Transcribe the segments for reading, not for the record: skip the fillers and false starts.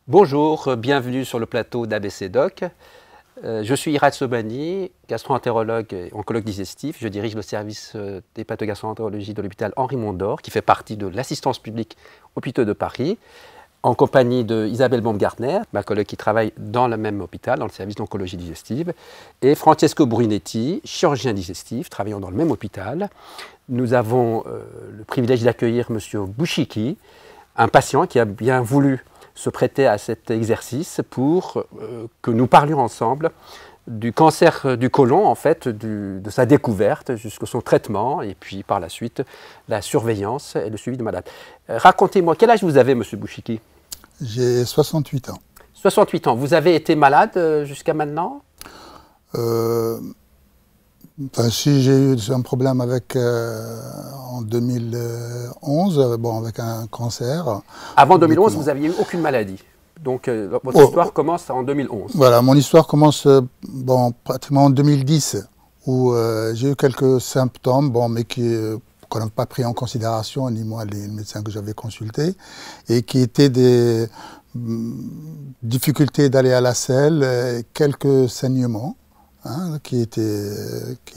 Bonjour, bienvenue sur le plateau d'ABC Doc. Je suis Irad Sobani, gastro-entérologue et oncologue digestif. Je dirige le service d'hépatogastroentérologie de l'hôpital Henri Mondor, qui fait partie de l'assistance publique hôpitaux de Paris, en compagnie d'Isabelle Baumgartner, ma collègue qui travaille dans le même hôpital, dans le service d'oncologie digestive, et Francesco Brunetti, chirurgien digestif, travaillant dans le même hôpital. Nous avons le privilège d'accueillir M. Bouchiki, un patient qui a bien voulu se prêter à cet exercice pour que nous parlions ensemble du cancer du côlon, en fait, de sa découverte jusqu'à son traitement, et puis par la suite, la surveillance et le suivi de malade. Racontez-moi, quel âge vous avez, M. Bouchiki? J'ai 68 ans. 68 ans. Vous avez été malade jusqu'à maintenant? Si j'ai eu un problème avec, en 2011, avec un cancer. Avant 2011, vous n'aviez eu aucune maladie. Donc, votre histoire commence en 2011. Voilà, mon histoire commence pratiquement en 2010, où j'ai eu quelques symptômes, mais qu'on n'a pas pris en considération, ni moi, les médecins que j'avais consultés, et qui étaient des difficultés d'aller à la selle, quelques saignements. Qui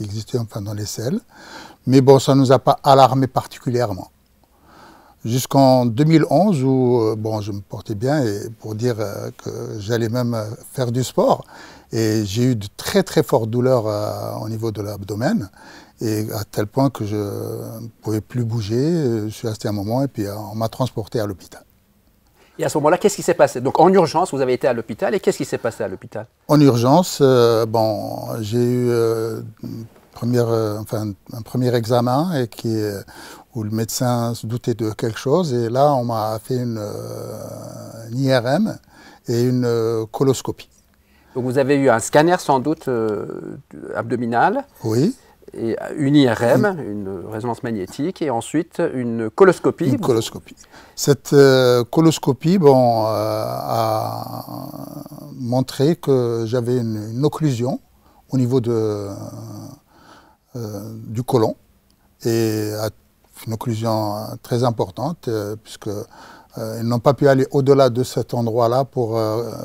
existait enfin dans les selles. Mais bon, ça ne nous a pas alarmé particulièrement. Jusqu'en 2011 où je me portais bien et pour dire que j'allais même faire du sport. Et j'ai eu de très très fortes douleurs au niveau de l'abdomen. Et à tel point que je ne pouvais plus bouger. Je suis resté un moment et puis on m'a transporté à l'hôpital. Et à ce moment-là, qu'est-ce qui s'est passé? Donc en urgence, vous avez été à l'hôpital, et qu'est-ce qui s'est passé à l'hôpital? En urgence, j'ai eu un premier examen où le médecin se doutait de quelque chose, et là on m'a fait une IRM et une coloscopie. Donc vous avez eu un scanner sans doute abdominal. Oui. Et une IRM, une résonance magnétique, et ensuite une coloscopie. Une coloscopie. Cette coloscopie a montré que j'avais une occlusion au niveau du côlon, et une occlusion très importante, puisque ils n'ont pas pu aller au-delà de cet endroit-là pour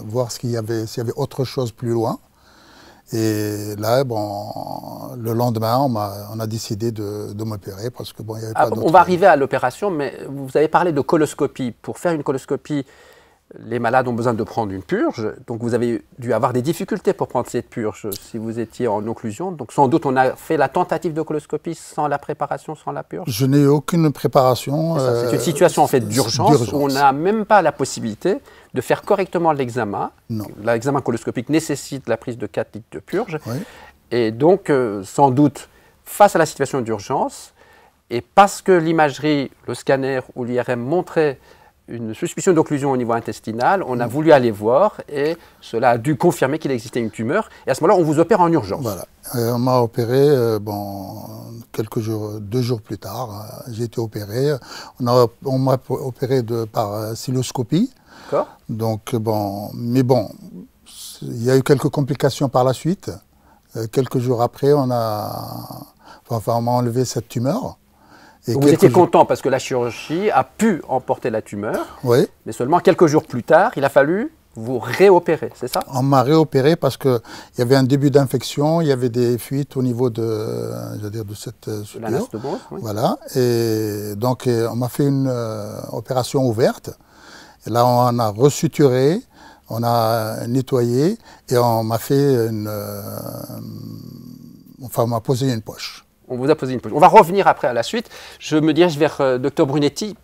voir s'il y avait autre chose plus loin. Et là, le lendemain, on a décidé de m'opérer parce que il y avait pas d'autre. On va arriver à l'opération, mais vous avez parlé de coloscopie. Pour faire une coloscopie, les malades ont besoin de prendre une purge. Donc vous avez dû avoir des difficultés pour prendre cette purge si vous étiez en occlusion. Donc sans doute on a fait la tentative de coloscopie sans la préparation, sans la purge. Je n'ai eu aucune préparation. C'est une situation en fait d'urgence où on n'a même pas la possibilité de faire correctement l'examen. L'examen coloscopique nécessite la prise de 4 litres de purge. Oui. Et donc, sans doute, face à la situation d'urgence, et parce que l'imagerie, le scanner ou l'IRM montrait une suspicion d'occlusion au niveau intestinal, on a voulu aller voir, et cela a dû confirmer qu'il existait une tumeur. Et à ce moment-là, on vous opère en urgence. Voilà. On m'a opéré, 2 jours plus tard, j'ai été opéré. On m'a opéré par cystoscopie. Donc, il y a eu quelques complications par la suite. Quelques jours après, on m'a enlevé cette tumeur. Et vous étiez content parce que la chirurgie a pu emporter la tumeur, oui. Mais seulement quelques jours plus tard, il a fallu vous réopérer, c'est ça? On m'a réopéré parce qu'il y avait un début d'infection, il y avait des fuites au niveau de cette suture. L'anastomose, oui. Voilà, et donc on m'a fait une opération ouverte. Et là, on a resuturé, on a nettoyé et on m'a fait on m'a posé une poche. On vous a posé une poche. On va revenir après à la suite. Je me dirige vers Dr Brunetti.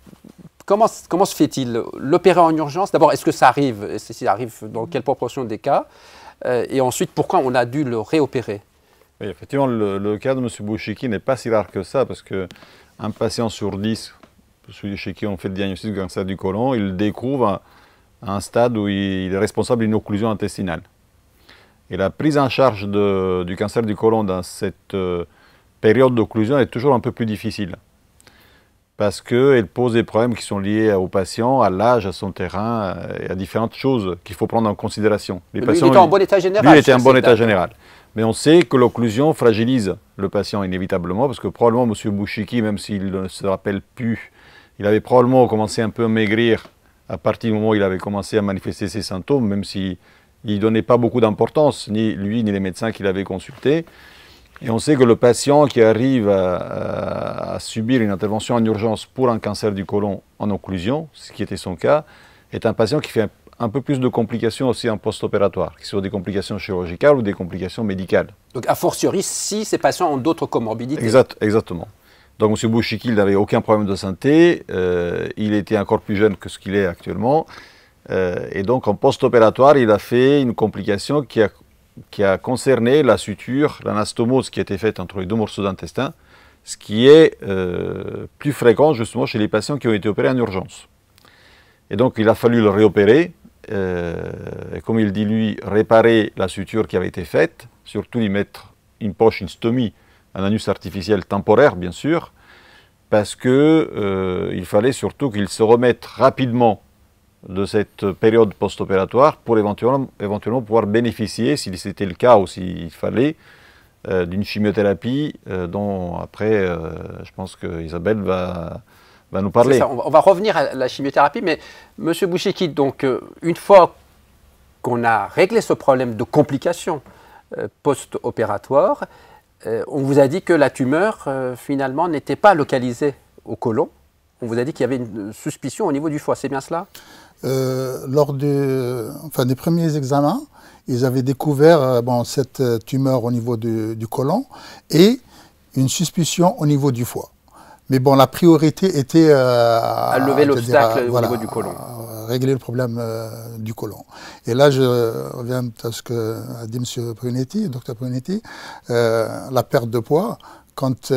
Comment se fait-il? L'opérer en urgence, d'abord, est-ce que ça arrive? Et si ça arrive, dans quelle proportion des cas? Et ensuite, pourquoi on a dû le réopérer? Oui, effectivement, le cas de M. Bouchiki n'est pas si rare que ça, parce qu'un patient sur 10, celui chez qui on fait le diagnostic du cancer du côlon, il découvre à un stade où il est responsable d'une occlusion intestinale. Et la prise en charge du cancer du côlon dans cette période d'occlusion est toujours un peu plus difficile. Parce qu'elle pose des problèmes qui sont liés au patient, à l'âge, à son terrain, et à différentes choses qu'il faut prendre en considération. Lui, il était en bon état général. Lui était en bon état général. Mais on sait que l'occlusion fragilise le patient inévitablement, parce que probablement M. Bouchiki, même s'il ne se rappelle plus, il avait probablement commencé un peu à maigrir à partir du moment où il avait commencé à manifester ses symptômes, même s'il ne donnait pas beaucoup d'importance, ni lui ni les médecins qu'il avait consultés. Et on sait que le patient qui arrive à subir une intervention en urgence pour un cancer du côlon en occlusion, ce qui était son cas, est un patient qui fait un peu plus de complications aussi en post-opératoire, qui sont des complications chirurgicales ou des complications médicales. Donc a fortiori si ces patients ont d'autres comorbidités. Exactement. Donc M. Bouchiki n'avait aucun problème de santé, il était encore plus jeune que ce qu'il est actuellement, et donc en post-opératoire, il a fait une complication qui a concerné la suture, l'anastomose qui a été faite entre les deux morceaux d'intestin, ce qui est plus fréquent justement chez les patients qui ont été opérés en urgence. Et donc il a fallu le réopérer, et comme il dit lui, réparer la suture qui avait été faite, surtout y mettre une poche, une stomie, un anus artificiel temporaire bien sûr, parce que il fallait surtout qu'il se remette rapidement de cette période post-opératoire pour éventuellement pouvoir bénéficier, si c'était le cas ou s'il fallait, d'une chimiothérapie dont après, je pense que Isabelle va nous parler. Ça, on va revenir à la chimiothérapie, mais M. Bouchiki, donc une fois qu'on a réglé ce problème de complications post-opératoires, on vous a dit que la tumeur finalement n'était pas localisée au côlon. On vous a dit qu'il y avait une suspicion au niveau du foie, c'est bien cela? Lors des premiers examens, ils avaient découvert cette tumeur au niveau du côlon et une suspicion au niveau du foie. Mais bon, la priorité était à lever l'obstacle au niveau du côlon. Régler le problème du côlon. Et là, je reviens à ce qu'a dit M. Brunetti, Dr Brunetti, la perte de poids. Quand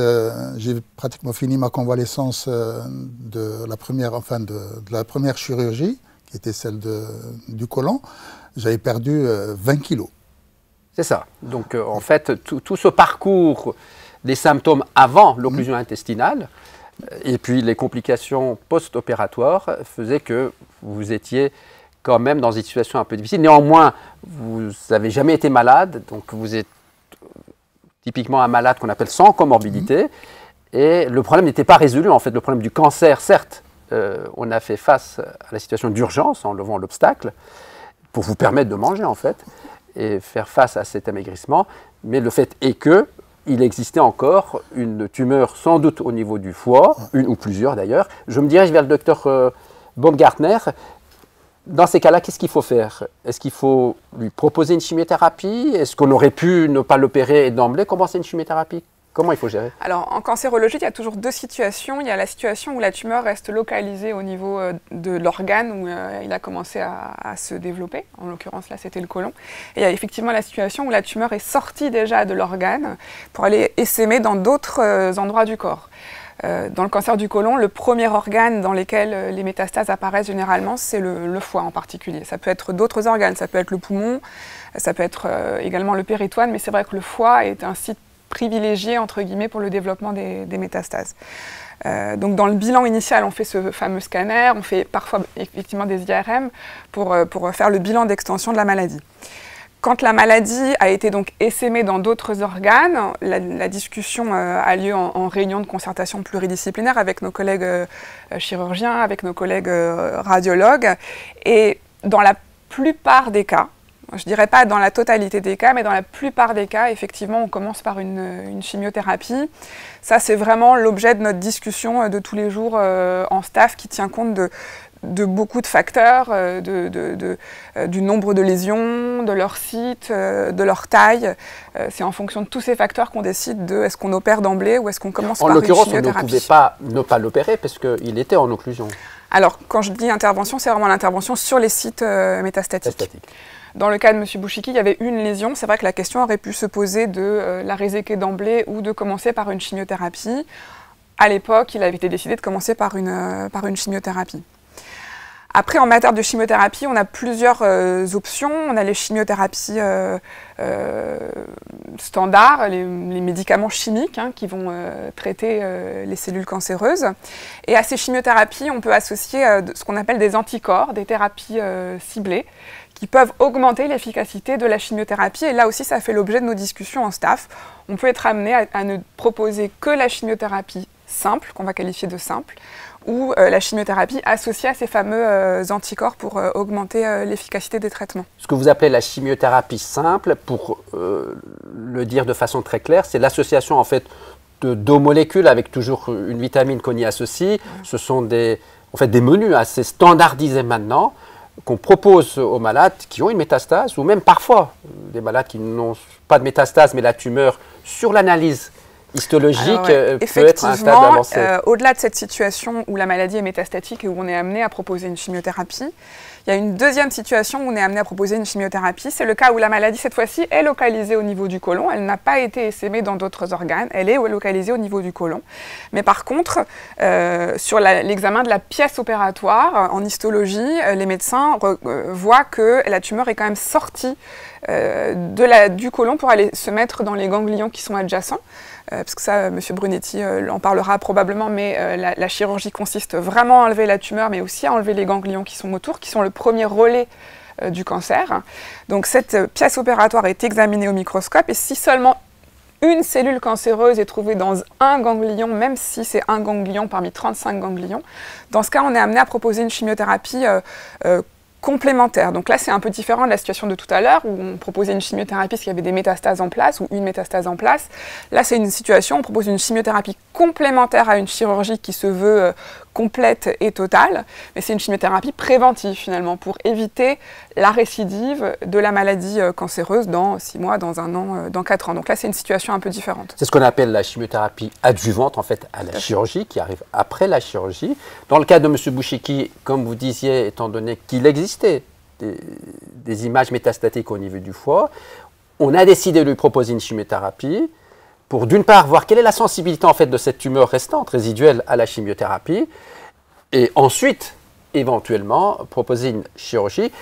j'ai pratiquement fini ma convalescence de la première chirurgie, qui était celle du côlon, j'avais perdu 20 kilos. C'est ça. Donc en fait, tout ce parcours des symptômes avant l'occlusion intestinale et puis les complications post-opératoires faisaient que vous étiez quand même dans une situation un peu difficile. Néanmoins, vous n'avez jamais été malade, donc vous êtes typiquement un malade qu'on appelle sans comorbidité. Et le problème n'était pas résolu, en fait. Le problème du cancer, certes, on a fait face à la situation d'urgence en levant l'obstacle pour vous permettre de manger, en fait, et faire face à cet amaigrissement. Mais le fait est qu'il existait encore une tumeur, sans doute au niveau du foie, une ou plusieurs d'ailleurs. Je me dirige vers le docteur Baumgartner. Dans ces cas-là, qu'est-ce qu'il faut faire? Est-ce qu'il faut lui proposer une chimiothérapie? Est-ce qu'on aurait pu ne pas l'opérer et d'emblée commencer une chimiothérapie? Comment il faut gérer? Alors, en cancérologie, il y a toujours deux situations. Il y a la situation où la tumeur reste localisée au niveau de l'organe où il a commencé à se développer. En l'occurrence, là, c'était le côlon. Et il y a effectivement la situation où la tumeur est sortie déjà de l'organe pour aller essaimer dans d'autres endroits du corps. Dans le cancer du côlon, le premier organe dans lequel les métastases apparaissent généralement, c'est le foie en particulier. Ça peut être d'autres organes, ça peut être le poumon, ça peut être également le péritoine, mais c'est vrai que le foie est un site privilégié, entre guillemets, pour le développement des métastases. Donc dans le bilan initial, on fait ce fameux scanner, on fait parfois effectivement des IRM pour faire le bilan d'extension de la maladie. Quand la maladie a été donc essaimée dans d'autres organes, la discussion a lieu en réunion de concertation pluridisciplinaire avec nos collègues chirurgiens, avec nos collègues radiologues. Et dans la plupart des cas, je ne dirais pas dans la totalité des cas, mais dans la plupart des cas, effectivement, on commence par une chimiothérapie. Ça, c'est vraiment l'objet de notre discussion de tous les jours en staff qui tient compte de beaucoup de facteurs, du nombre de lésions, de leur site, de leur taille. C'est en fonction de tous ces facteurs qu'on décide de est-ce qu'on opère d'emblée ou est-ce qu'on commence par une chimiothérapie. En l'occurrence, on ne pouvait pas ne pas l'opérer parce qu'il était en occlusion. Alors, quand je dis intervention, c'est vraiment l'intervention sur les sites métastatiques. Dans le cas de M. Bouchiki, il y avait une lésion. C'est vrai que la question aurait pu se poser de la réséquer d'emblée ou de commencer par une chimiothérapie. À l'époque, il avait été décidé de commencer par une chimiothérapie. Après, en matière de chimiothérapie, on a plusieurs options. On a les chimiothérapies standards, les médicaments chimiques qui vont traiter les cellules cancéreuses. Et à ces chimiothérapies, on peut associer ce qu'on appelle des anticorps, des thérapies ciblées, qui peuvent augmenter l'efficacité de la chimiothérapie. Et là aussi, ça fait l'objet de nos discussions en staff. On peut être amené à ne proposer que la chimiothérapie simple, qu'on va qualifier de simple, ou la chimiothérapie associée à ces fameux anticorps pour augmenter l'efficacité des traitements. Ce que vous appelez la chimiothérapie simple, pour le dire de façon très claire, c'est l'association en fait de 2 molécules avec toujours une vitamine qu'on y associe. Ce sont des menus assez standardisés maintenant qu'on propose aux malades qui ont une métastase, ou même parfois des malades qui n'ont pas de métastase, mais la tumeur, sur l'analyse histologique, peut être à un stade avancé. Au-delà de cette situation où la maladie est métastatique et où on est amené à proposer une chimiothérapie, il y a une deuxième situation où on est amené à proposer une chimiothérapie. C'est le cas où la maladie, cette fois-ci, est localisée au niveau du côlon. Elle n'a pas été essaimée dans d'autres organes. Elle est localisée au niveau du côlon. Mais par contre, sur l'examen de la pièce opératoire, en histologie, les médecins voient que la tumeur est quand même sortie du côlon pour aller se mettre dans les ganglions qui sont adjacents. Parce que ça, M. Brunetti en parlera probablement, mais la chirurgie consiste vraiment à enlever la tumeur, mais aussi à enlever les ganglions qui sont autour, qui sont le premier relais du cancer. Donc cette pièce opératoire est examinée au microscope, et si seulement une cellule cancéreuse est trouvée dans un ganglion, même si c'est un ganglion parmi 35 ganglions, dans ce cas, on est amené à proposer une chimiothérapie complémentaire. Donc là, c'est un peu différent de la situation de tout à l'heure où on proposait une chimiothérapie parce qu'il y avait des métastases en place ou une métastase en place. Là, c'est une situation où on propose une chimiothérapie complémentaire à une chirurgie qui se veut complète et totale, mais c'est une chimiothérapie préventive finalement pour éviter la récidive de la maladie cancéreuse dans 6 mois, dans 1 an, dans 4 ans. Donc là, c'est une situation un peu différente. C'est ce qu'on appelle la chimiothérapie adjuvante en fait à la chirurgie, qui arrive après la chirurgie. Dans le cas de M. Bouchiki, comme vous disiez, étant donné qu'il existait des images métastatiques au niveau du foie, on a décidé de lui proposer une chimiothérapie pour d'une part voir quelle est la sensibilité en fait de cette tumeur restante, résiduelle à la chimiothérapie, et ensuite, éventuellement, proposer une chirurgie.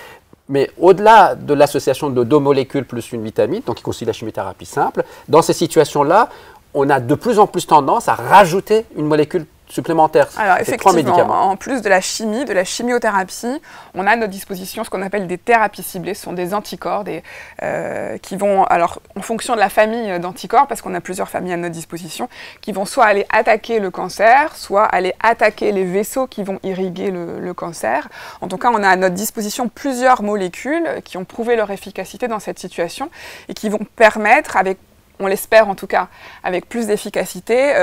Mais au-delà de l'association de 2 molécules plus une vitamine, donc qui constitue la chimiothérapie simple, dans ces situations-là, on a de plus en plus tendance à rajouter une molécule supplémentaire. Alors effectivement, en plus de la chimie, de la chimiothérapie, on a à notre disposition ce qu'on appelle des thérapies ciblées. Ce sont des anticorps qui vont, alors en fonction de la famille d'anticorps, parce qu'on a plusieurs familles à notre disposition, qui vont soit aller attaquer le cancer, soit aller attaquer les vaisseaux qui vont irriguer le cancer. En tout cas, on a à notre disposition plusieurs molécules qui ont prouvé leur efficacité dans cette situation et qui vont permettre, on l'espère en tout cas, avec plus d'efficacité,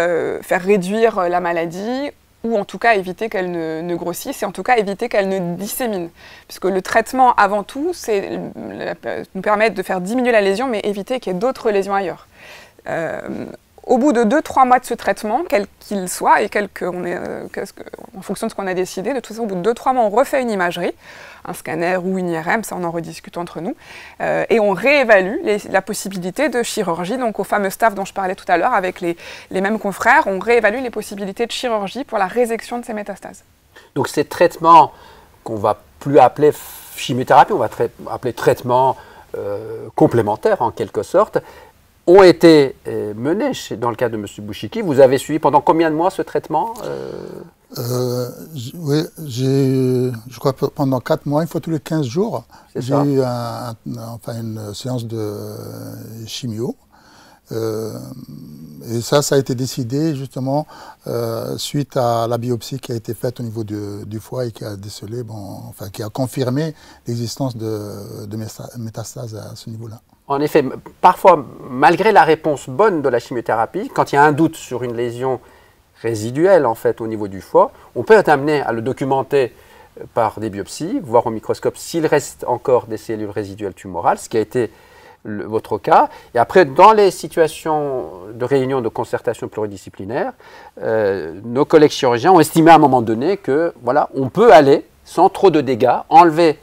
faire réduire la maladie ou en tout cas éviter qu'elle ne grossisse et en tout cas éviter qu'elle ne dissémine. Puisque le traitement avant tout, c'est nous permettre de faire diminuer la lésion mais éviter qu'il y ait d'autres lésions ailleurs. Au bout de 2-3 mois de ce traitement, quel qu'il soit, et en fonction de ce qu'on a décidé, de toute façon, au bout de 2-3 mois, on refait une imagerie, un scanner ou une IRM, ça on en rediscute entre nous, et on réévalue la possibilité de chirurgie, donc au fameux staff dont je parlais tout à l'heure, avec les mêmes confrères, on réévalue les possibilités de chirurgie pour la résection de ces métastases. Donc ces traitements qu'on ne va plus appeler chimiothérapie, on va appeler traitements complémentaires en quelque sorte, ont été menés dans le cas de M. Bouchiki. Vous avez suivi pendant combien de mois ce traitement Oui, je crois pendant 4 mois, une fois tous les 15 jours, j'ai eu une séance de chimio. Et ça a été décidé justement suite à la biopsie qui a été faite au niveau du foie et qui a décelé, qui a confirmé l'existence de métastases à ce niveau-là. En effet, parfois, malgré la réponse bonne de la chimiothérapie, quand il y a un doute sur une lésion résiduelle en fait au niveau du foie, on peut être amené à le documenter par des biopsies, voir au microscope s'il reste encore des cellules résiduelles tumorales, ce qui a été votre cas. Et après, dans les situations de réunion de concertation pluridisciplinaire, nos collègues chirurgiens ont estimé à un moment donné que voilà, on peut aller sans trop de dégâts, enlever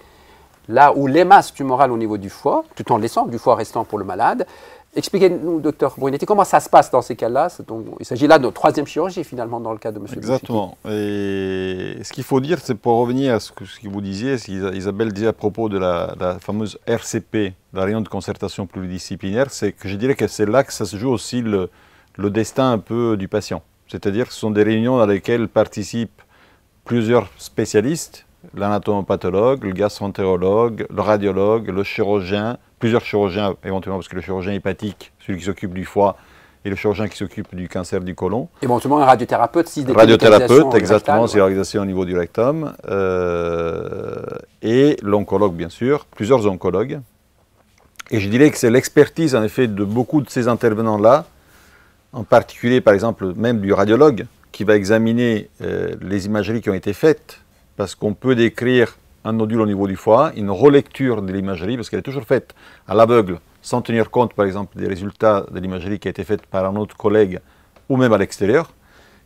là où les masses tumorales au niveau du foie, tout en laissant du foie restant pour le malade. Expliquez-nous, docteur Brunetti, comment ça se passe dans ces cas-là? Il s'agit là de notre 3e chirurgie, finalement, dans le cas de M. Exactement. Et ce qu'il faut dire, c'est pour revenir à ce que vous disiez, ce qu'Isabelle disait à propos de la fameuse RCP, la réunion de concertation pluridisciplinaire, c'est que je dirais que c'est là que ça se joue aussi le destin un peu du patient. C'est-à-dire que ce sont des réunions dans lesquelles participent plusieurs spécialistes, l'anatomopathologue, le gastro-entérologue, le radiologue, le chirurgien, plusieurs chirurgiens éventuellement, parce que le chirurgien hépatique, celui qui s'occupe du foie, et le chirurgien qui s'occupe du cancer du côlon. Éventuellement un radiothérapeute, si des Radiothérapeute, exactement, rectales, c'est l'organisation au niveau du rectum. Et l'oncologue, bien sûr, plusieurs oncologues. Et je dirais que c'est l'expertise, en effet, de beaucoup de ces intervenants-là, en particulier, par exemple, même du radiologue, qui va examiner les imageries qui ont été faites, parce qu'on peut décrire un nodule au niveau du foie, une relecture de l'imagerie, parce qu'elle est toujours faite à l'aveugle, sans tenir compte, par exemple, des résultats de l'imagerie qui a été faite par un autre collègue, ou même à l'extérieur,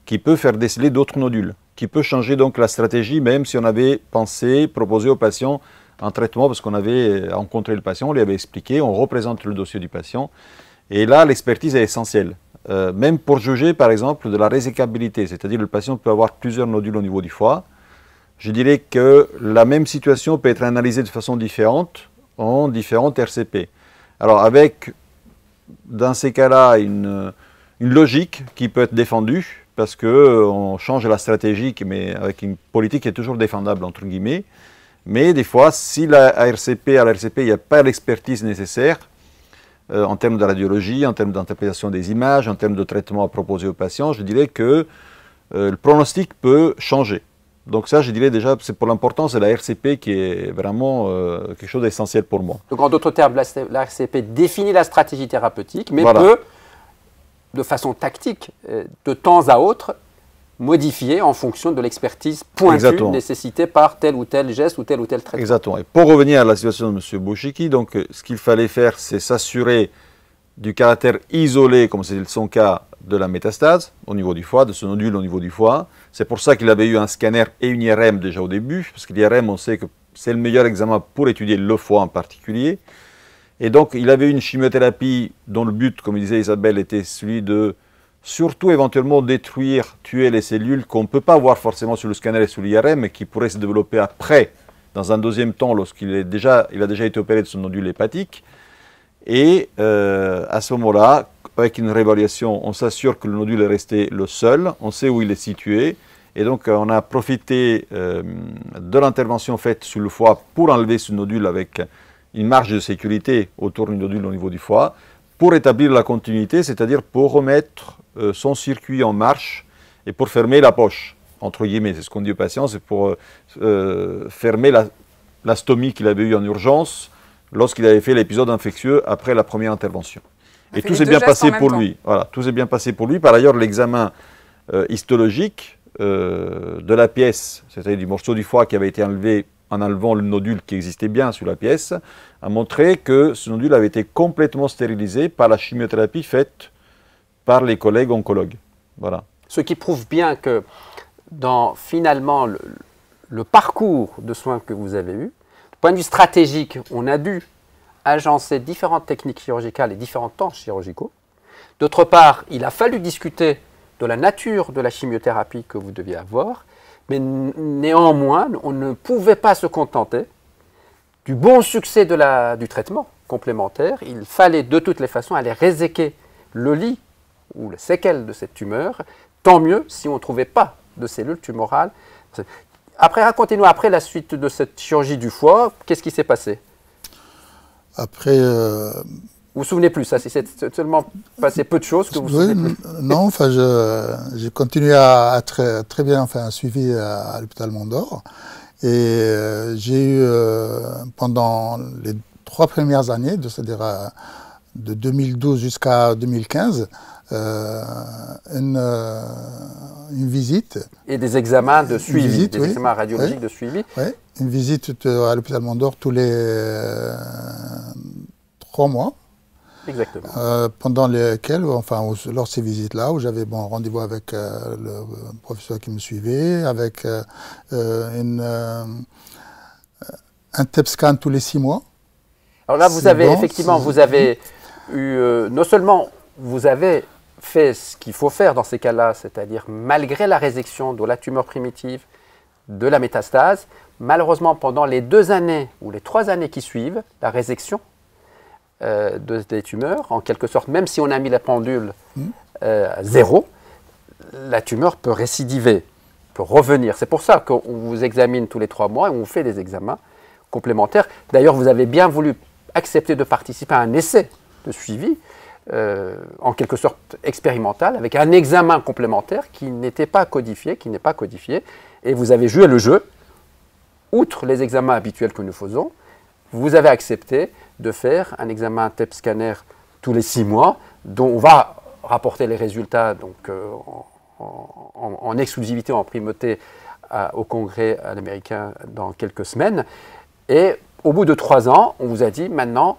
qui peut faire déceler d'autres nodules, qui peut changer donc la stratégie, même si on avait pensé, proposé au patient un traitement, parce qu'on avait rencontré le patient, on lui avait expliqué, on représente le dossier du patient, et là, l'expertise est essentielle. Même pour juger, par exemple, de la résécabilité, c'est-à-dire le patient peut avoir plusieurs nodules au niveau du foie. Je dirais que la même situation peut être analysée de façon différente en différentes RCP. Alors avec, dans ces cas-là, une logique qui peut être défendue, parce qu'on change la stratégie, mais avec une politique qui est toujours défendable, entre guillemets. Mais des fois, si à la RCP, il n'y a pas l'expertise nécessaire, en termes de radiologie, en termes d'interprétation des images, en termes de traitement à proposer aux patients, je dirais que le pronostic peut changer. Donc ça, je dirais déjà, c'est pour l'importance de la RCP qui est vraiment quelque chose d'essentiel pour moi. Donc en d'autres termes, la RCP définit la stratégie thérapeutique, mais voilà. peut, de façon tactique, de temps à autre, modifier en fonction de l'expertise pointue Exactement. nécessitée par tel ou tel geste ou tel traitement. Exactement. Et pour revenir à la situation de M. Bouchiki, donc ce qu'il fallait faire, c'est s'assurer du caractère isolé, comme c'est son cas, de la métastase au niveau du foie, de ce nodule au niveau du foie. C'est pour ça qu'il avait eu un scanner et une IRM déjà au début, parce que l'IRM, on sait que c'est le meilleur examen pour étudier le foie en particulier. Et donc, il avait eu une chimiothérapie dont le but, comme disait Isabelle, était celui de surtout éventuellement détruire, tuer les cellules qu'on ne peut pas voir forcément sur le scanner et sur l'IRM, mais qui pourraient se développer après, dans un deuxième temps, lorsqu'il a déjà été opéré de son nodule hépatique. Et à ce moment-là, avec une réévaluation, on s'assure que le nodule est resté le seul, on sait où il est situé, et donc on a profité de l'intervention faite sur le foie pour enlever ce nodule avec une marge de sécurité autour du nodule au niveau du foie, pour établir la continuité, c'est-à-dire pour remettre son circuit en marche et pour fermer la poche, entre guillemets, c'est ce qu'on dit au patient, c'est pour fermer la stomie qu'il avait eue en urgence lorsqu'il avait fait l'épisode infectieux après la première intervention. Et tout s'est bien passé pour lui. Voilà, tout s'est bien passé pour lui. Par ailleurs, l'examen histologique de la pièce, c'est-à-dire du morceau du foie qui avait été enlevé en enlevant le nodule qui existait bien sur la pièce, a montré que ce nodule avait été complètement stérilisé par la chimiothérapie faite par les collègues oncologues. Voilà. Ce qui prouve bien que dans finalement le parcours de soins que vous avez eu, du point de vue stratégique, on a dû agencer différentes techniques chirurgicales et différents temps chirurgicaux. D'autre part, il a fallu discuter de la nature de la chimiothérapie que vous deviez avoir, mais néanmoins, on ne pouvait pas se contenter du bon succès du traitement complémentaire. Il fallait de toutes les façons aller réséquer le lit ou les séquelles de cette tumeur, tant mieux si on ne trouvait pas de cellules tumorales. Après, racontez-nous après la suite de cette chirurgie du foie, qu'est-ce qui s'est passé? Après... Vous vous souvenez plus, ça, c'est seulement passé peu de choses que vous vous souvenez plus. Non, enfin, j'ai continué à être très bien suivi à l'hôpital Mondor. Et j'ai eu, pendant les 3 premières années, c'est-à-dire de 2012 jusqu'à 2015, une visite. Et des examens de suivi, visite, des examens radiologiques de suivi. Oui, une visite à l'hôpital Mondor tous les 3 mois. Exactement. Pendant lesquels, enfin, lors de ces visites-là, où j'avais rendez-vous avec le professeur qui me suivait, avec un TEP scan tous les 6 mois. Alors là, vous avez effectivement, vous avez eu, non seulement vous avez fait ce qu'il faut faire dans ces cas-là, c'est-à-dire malgré la résection de la tumeur primitive, de la métastase, malheureusement pendant les 2 années ou les 3 années qui suivent la résection, des tumeurs, en quelque sorte, même si on a mis la pendule à 0, la tumeur peut récidiver, peut revenir. C'est pour ça qu'on vous examine tous les 3 mois et on vous fait des examens complémentaires. D'ailleurs, vous avez bien voulu accepter de participer à un essai de suivi en quelque sorte expérimental, avec un examen complémentaire qui n'était pas codifié, qui n'est pas codifié, et vous avez joué le jeu, outre les examens habituels que nous faisons, vous avez accepté de faire un examen TEP scanner tous les 6 mois, dont on va rapporter les résultats donc, en exclusivité, en primauté au Congrès américain dans quelques semaines. Et au bout de 3 ans, on vous a dit maintenant,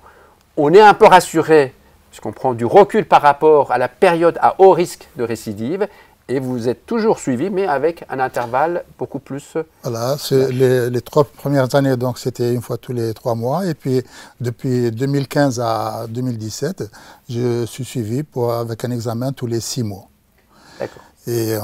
on est un peu rassuré, puisqu'on prend du recul par rapport à la période à haut risque de récidive, et vous êtes toujours suivi, mais avec un intervalle beaucoup plus... Voilà, les 3 premières années, donc c'était une fois tous les 3 mois. Et puis, depuis 2015 à 2017, je suis suivi avec un examen tous les 6 mois. D'accord. Et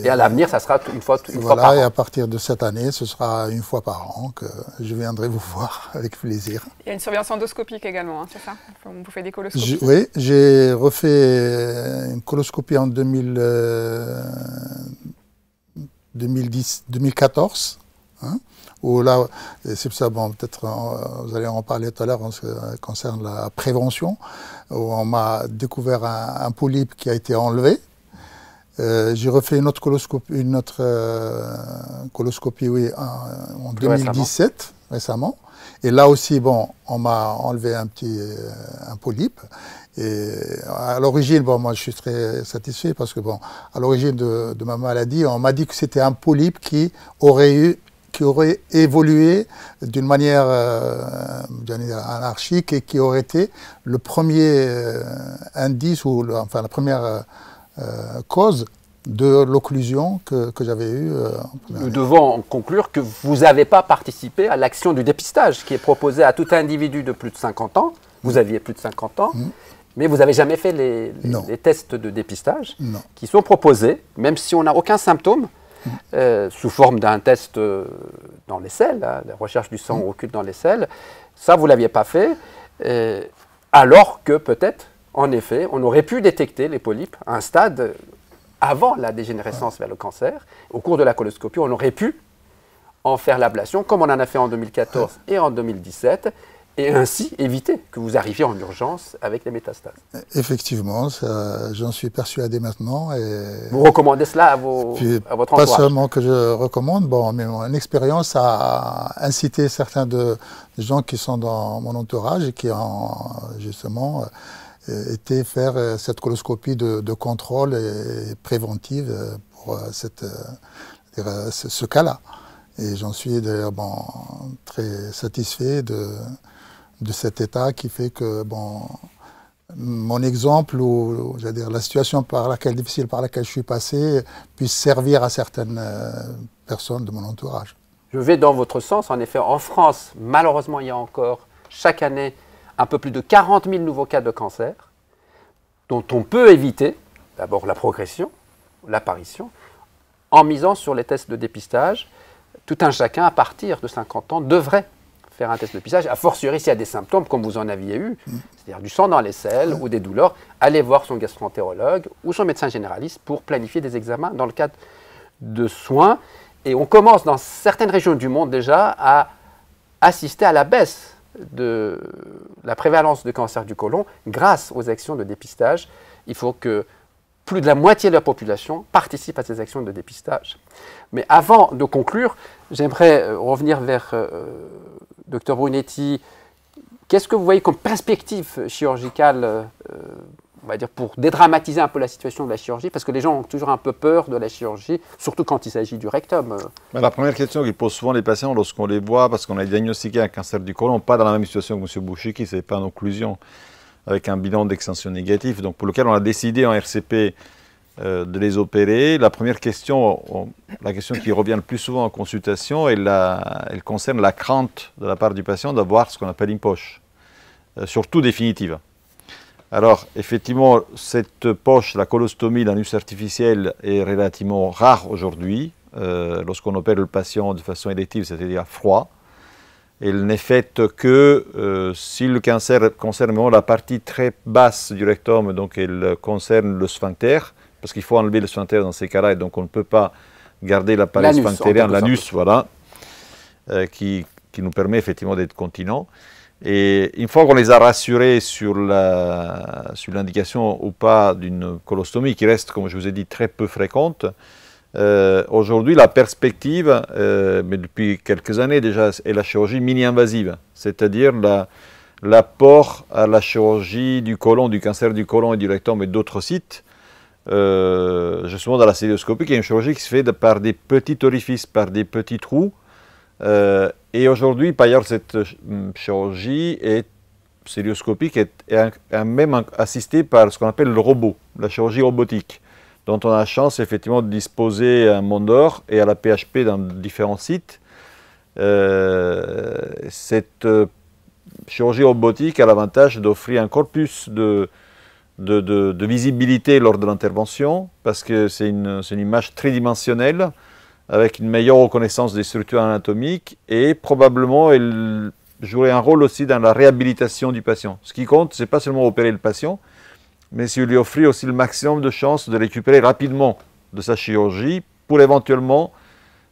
à l'avenir, ça sera une fois par Voilà, et an. à partir de cette année, ce sera une fois par an que je viendrai vous voir avec plaisir. Il y a une surveillance endoscopique également, hein, c'est ça? On vous fait des coloscopies? Oui, j'ai refait une coloscopie en 2014. Hein, où là, c'est pour ça, bon, peut-être vous allez en parler tout à l'heure en ce qui concerne la prévention, où on m'a découvert un polype qui a été enlevé. J'ai refait une autre coloscopie oui, en 2017, récemment. Et là aussi, bon, on m'a enlevé un polype. Et à l'origine, bon, moi je suis très satisfait parce que, bon, à l'origine de ma maladie, on m'a dit que c'était un polype qui aurait évolué d'une manière anarchique et qui aurait été le premier indice ou enfin la première cause de l'occlusion que j'avais eue. Nous devons conclure que vous n'avez pas participé à l'action du dépistage qui est proposée à tout individu de plus de 50 ans. Vous aviez plus de 50 ans, mais vous n'avez jamais fait les tests de dépistage qui sont proposés, même si on n'a aucun symptôme, sous forme d'un test dans les selles, hein, la recherche du sang occulte dans les selles. Ça, vous ne l'aviez pas fait, alors que peut-être, en effet, on aurait pu détecter les polypes à un stade avant la dégénérescence vers le cancer. Au cours de la coloscopie, on aurait pu en faire l'ablation, comme on en a fait en 2014 et en 2017, et ainsi éviter que vous arriviez en urgence avec les métastases. Effectivement, j'en suis persuadé maintenant. Et vous recommandez cela à votre entourage? Pas seulement que je recommande, bon, mais mon expérience a incité certains des gens qui sont dans mon entourage et qui ont justement été faire cette coloscopie de contrôle et préventive pour ce cas-là. Et j'en suis d'ailleurs bon, très satisfait de cet état qui fait que bon, mon exemple ou j'allais dire, la situation difficile par laquelle je suis passé puisse servir à certaines personnes de mon entourage. Je vais dans votre sens. En effet, en France, malheureusement, il y a encore chaque année un peu plus de 40 000 nouveaux cas de cancer dont on peut éviter d'abord la progression, l'apparition, en misant sur les tests de dépistage. Tout un chacun, à partir de 50 ans, devrait faire un test de dépistage, a fortiori s'il y a des symptômes comme vous en aviez eu, c'est-à-dire du sang dans les selles ou des douleurs, allez voir son gastro-entérologue ou son médecin généraliste pour planifier des examens dans le cadre de soins. Et on commence dans certaines régions du monde déjà à assister à la baisse de la prévalence de cancer du côlon grâce aux actions de dépistage. Il faut que plus de la moitié de la population participe à ces actions de dépistage. Mais avant de conclure, j'aimerais revenir vers Dr Brunetti. Qu'est-ce que vous voyez comme perspective chirurgicale, on va dire, pour dédramatiser un peu la situation de la chirurgie? Parce que les gens ont toujours un peu peur de la chirurgie, surtout quand il s'agit du rectum. La première question qu'ils posent souvent les patients lorsqu'on les voit, parce qu'on a diagnostiqué un cancer du côlon, pas dans la même situation que M. Bouchiki, ce n'est pas une occlusion, avec un bilan d'extension négatif, donc pour lequel on a décidé en RCP de les opérer. La première question, la question qui revient le plus souvent en consultation, elle concerne la crainte de la part du patient d'avoir ce qu'on appelle une poche, surtout définitive. Alors, effectivement, cette poche, la colostomie, l'anus artificiel, est relativement rare aujourd'hui, lorsqu'on opère le patient de façon élective, c'est-à-dire à froid. Elle n'est faite que si le cancer concerne vraiment la partie très basse du rectum, donc elle concerne le sphincter, parce qu'il faut enlever le sphincter dans ces cas-là, et donc on ne peut pas garder l'appareil sphinctérien, l'anus, voilà, qui nous permet effectivement d'être continent. Et une fois qu'on les a rassurés sur l'indication ou pas d'une colostomie qui reste, comme je vous ai dit, très peu fréquente, aujourd'hui la perspective, mais depuis quelques années déjà, est la chirurgie mini-invasive, c'est-à-dire l'apport à la chirurgie du côlon, du cancer du côlon et du rectum et d'autres sites, justement dans la célioscopie, qui est une chirurgie qui se fait par des petits orifices, par des petits trous. Et aujourd'hui, par ailleurs, cette chirurgie célioscopique est même assistée par ce qu'on appelle le robot, la chirurgie robotique, dont on a la chance effectivement de disposer à Mondor et à la PHP dans différents sites. Cette chirurgie robotique a l'avantage d'offrir encore plus de visibilité lors de l'intervention, parce que c'est une image tridimensionnelle, avec une meilleure reconnaissance des structures anatomiques, et probablement elle jouerait un rôle aussi dans la réhabilitation du patient. Ce qui compte, ce n'est pas seulement opérer le patient, mais c'est lui offrir aussi le maximum de chances de récupérer rapidement de sa chirurgie pour éventuellement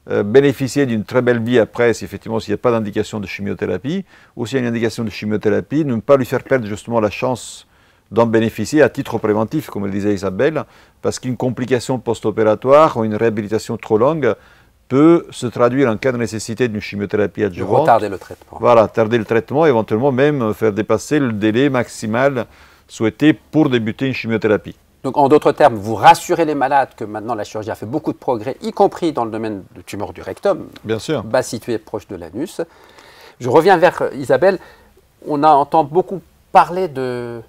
bénéficier d'une très belle vie après, si effectivement s'il n'y a pas d'indication de chimiothérapie, ou s'il y a une indication de chimiothérapie, ne pas lui faire perdre justement la chance d'en bénéficier à titre préventif, comme le disait Isabelle, parce qu'une complication post-opératoire ou une réhabilitation trop longue peut se traduire en cas de nécessité d'une chimiothérapie adjuvante. Retarder le traitement. Voilà, tarder le traitement, éventuellement même faire dépasser le délai maximal souhaité pour débuter une chimiothérapie. Donc, en d'autres termes, vous rassurez les malades que maintenant la chirurgie a fait beaucoup de progrès, y compris dans le domaine de tumeur du rectum, bien sûr, bas situé proche de l'anus. Je reviens vers Isabelle. On entend beaucoup parler de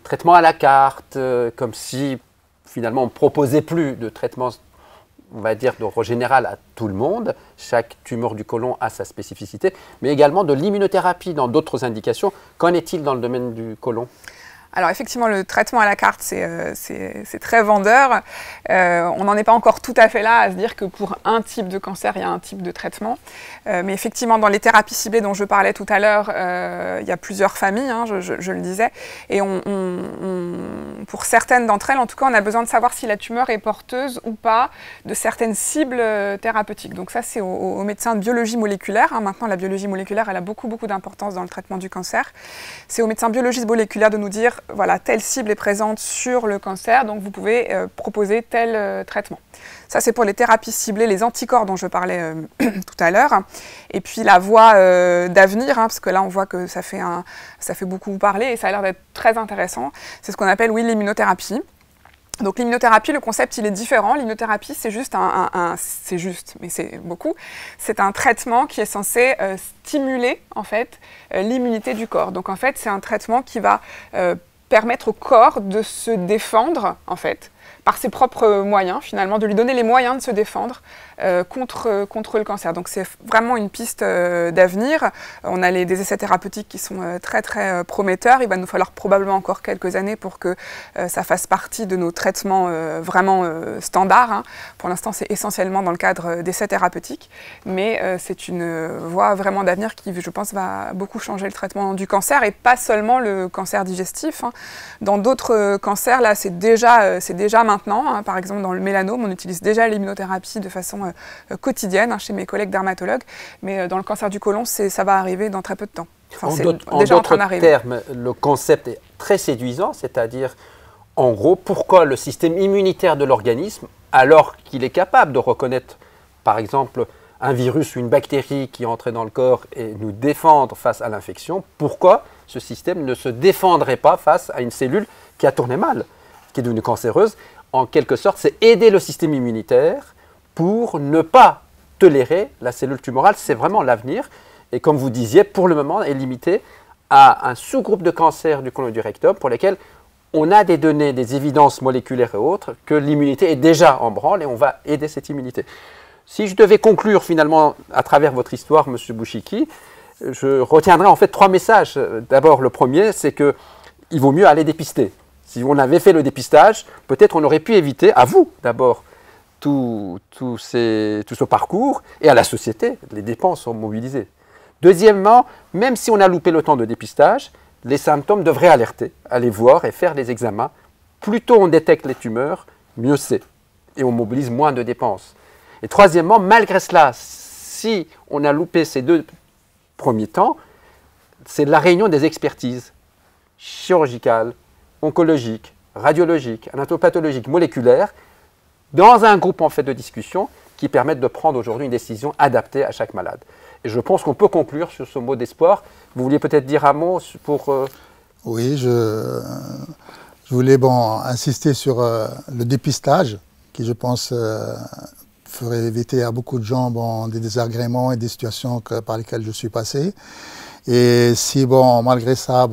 traitement à la carte, comme si finalement on ne proposait plus de traitement, on va dire, d'ordre général à tout le monde. Chaque tumeur du côlon a sa spécificité, mais également de l'immunothérapie dans d'autres indications. Qu'en est-il dans le domaine du côlon ? Alors effectivement, le traitement à la carte, c'est très vendeur. On n'en est pas encore tout à fait là à se dire que pour un type de cancer, il y a un type de traitement. Mais effectivement, dans les thérapies ciblées dont je parlais tout à l'heure, il y a plusieurs familles, hein, je le disais. Et pour certaines d'entre elles, en tout cas, on a besoin de savoir si la tumeur est porteuse ou pas de certaines cibles thérapeutiques. Donc ça, c'est aux médecins de biologie moléculaire. Hein. Maintenant, la biologie moléculaire, elle a beaucoup d'importance dans le traitement du cancer. C'est aux médecins biologistes moléculaires de nous dire voilà, telle cible est présente sur le cancer, donc vous pouvez proposer tel traitement. Ça, c'est pour les thérapies ciblées, les anticorps dont je parlais tout à l'heure. Et puis la voie d'avenir, hein, parce que là, on voit que ça fait beaucoup parler et ça a l'air d'être très intéressant. C'est ce qu'on appelle, oui, l'immunothérapie. Donc l'immunothérapie, le concept, il est différent. L'immunothérapie, c'est juste mais c'est beaucoup. C'est un traitement qui est censé stimuler, en fait, l'immunité du corps. Donc en fait, c'est un traitement qui va permettre au corps de se défendre, en fait, par ses propres moyens, finalement, de lui donner les moyens de se défendre contre le cancer. Donc c'est vraiment une piste d'avenir. On a des essais thérapeutiques qui sont très prometteurs. Il va nous falloir probablement encore quelques années pour que ça fasse partie de nos traitements vraiment standards. Hein. Pour l'instant, c'est essentiellement dans le cadre d'essais thérapeutiques, mais c'est une voie vraiment d'avenir qui, je pense, va beaucoup changer le traitement du cancer, et pas seulement le cancer digestif. Hein. Dans d'autres cancers, là, c'est déjà maintenant. Hein. Par exemple, dans le mélanome, on utilise déjà l'immunothérapie de façon quotidienne, hein, chez mes collègues dermatologues, mais dans le cancer du côlon, ça va arriver dans très peu de temps. Enfin, en d'autres termes, le concept est très séduisant, c'est-à-dire, en gros, pourquoi le système immunitaire de l'organisme, alors qu'il est capable de reconnaître, par exemple, un virus ou une bactérie qui est entrée dans le corps et nous défendre face à l'infection, pourquoi ce système ne se défendrait pas face à une cellule qui a tourné mal, qui est devenue cancéreuse? En quelque sorte, c'est aider le système immunitaire pour ne pas tolérer la cellule tumorale. C'est vraiment l'avenir. Et comme vous disiez, pour le moment, est limité à un sous-groupe de cancer du côlon et du rectum pour lesquels on a des données, des évidences moléculaires et autres, que l'immunité est déjà en branle et on va aider cette immunité. Si je devais conclure finalement à travers votre histoire, M. Bouchiki, je retiendrai en fait 3 messages. D'abord, le premier, c'est qu'il vaut mieux aller dépister. Si on avait fait le dépistage, peut-être on aurait pu éviter, à vous d'abord, tout ce parcours, et à la société, les dépenses sont mobilisées. Deuxièmement, même si on a loupé le temps de dépistage, les symptômes devraient alerter, aller voir et faire les examens. Plus tôt on détecte les tumeurs, mieux c'est, et on mobilise moins de dépenses. Et troisièmement, malgré cela, si on a loupé ces 2 premiers temps, c'est la réunion des expertises chirurgicales, oncologiques, radiologiques, anatopathologiques, moléculaires, dans un groupe en fait de discussion qui permettent de prendre aujourd'hui une décision adaptée à chaque malade. Et je pense qu'on peut conclure sur ce mot d'espoir. Vous vouliez peut-être dire un mot pour... Oui, je voulais insister sur le dépistage, qui je pense ferait éviter à beaucoup de gens des désagréments et des situations par lesquelles je suis passé. Et si, malgré ça,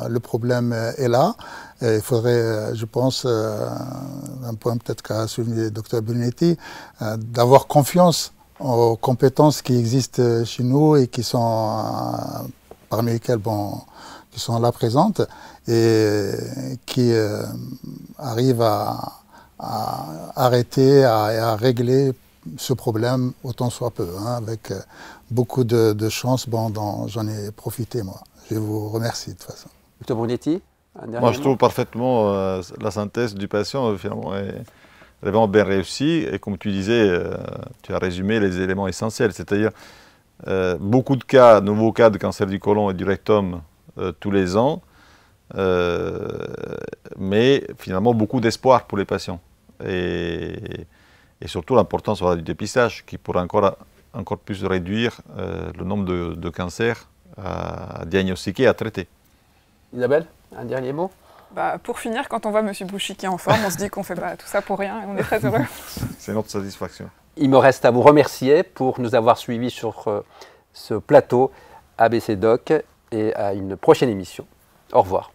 le problème est là, il faudrait, je pense, un point peut-être qu'a souligné le Dr Brunetti, d'avoir confiance aux compétences qui existent chez nous et qui sont, parmi lesquelles, qui sont là présentes et qui arrivent à arrêter et à régler ce problème autant soit peu, avec beaucoup de chance. J'en ai profité, moi. Je vous remercie de toute façon. Dr Brunetti, moi, je trouve parfaitement la synthèse du patient, finalement, est vraiment bien réussie. Et comme tu disais, tu as résumé les éléments essentiels, c'est-à-dire beaucoup de cas, nouveaux cas de cancer du côlon et du rectum tous les ans, mais finalement beaucoup d'espoir pour les patients. Et surtout l'importance du dépistage qui pourrait encore plus réduire le nombre de cancers à diagnostiquer et à traiter. Isabelle, un dernier mot? Pour finir, quand on voit M. Bouchiki en forme, on se dit qu'on fait tout ça pour rien et on est très heureux. C'est notre satisfaction. Il me reste à vous remercier pour nous avoir suivis sur ce plateau ABC Doc et à une prochaine émission. Au revoir.